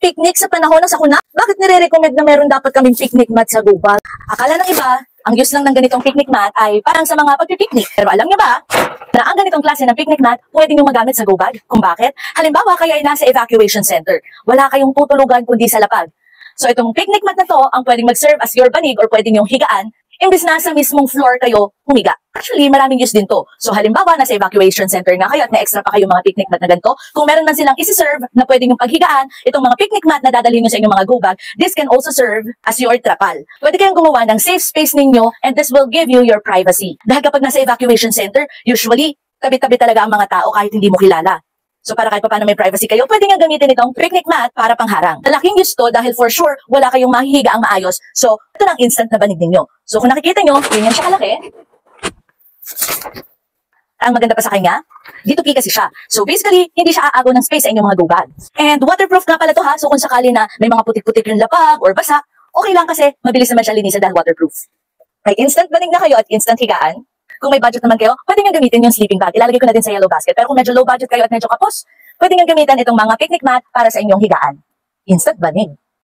Picnic sa panahon ng sakuna? Bakit nire-recommend na meron dapat kaming picnic mat sa gubat? Akala ng iba, ang use lang ng ganitong picnic mat ay parang sa mga pagpipiknik. Pero alam niyo ba, na ang ganitong klase ng picnic mat pwede nyo magamit sa gubad? Kung bakit? Halimbawa, kayo ay nasa evacuation center. Wala kayong tutulugan kundi sa lapag. So itong picnic mat na to ang pwedeng mag-serve as your banig or pwede nyong higaan imbis na sa mismong floor kayo humiga. Actually, maraming use din to. So halimbawa, nasa evacuation center nga kayo at may extra pa kayong mga picnic mat na ganito. Kung meron man silang isi-serve na pwede nyong paghigaan, itong mga picnic mat na dadalhin nyo sa inyong mga go bag, this can also serve as your trapal. Pwede kayong gumawa ng safe space ninyo and this will give you your privacy. Dahil kapag nasa evacuation center, usually, tabi-tabi talaga ang mga tao kahit hindi mo kilala. So para kahit paano may privacy kayo, pwede nga gamitin itong picnic mat para pangharang. Malaking use to dahil for sure, wala kayong mahihiga ang maayos. So, ito lang instant na banig ninyo. So kung nakikita nyo, ganyan siya kalaki. Ang maganda pa sa kanya, dito kasi siya. So basically, hindi siya aagaw ng space sa inyong mga go bag. And waterproof nga pala to ha, so kung sakali na may mga putik-putik yung lapag or basa, okay lang kasi mabilis naman siya linisan dahil waterproof. May instant banig na kayo at instant higaan. Kung may budget naman kayo, pwede nga gamitin yung sleeping bag. Ilalagay ko na din sa yellow basket. Pero kung medyo low budget kayo at medyo kapos, pwede nga gamitin itong mga picnic mat para sa inyong higaan. Instant banig.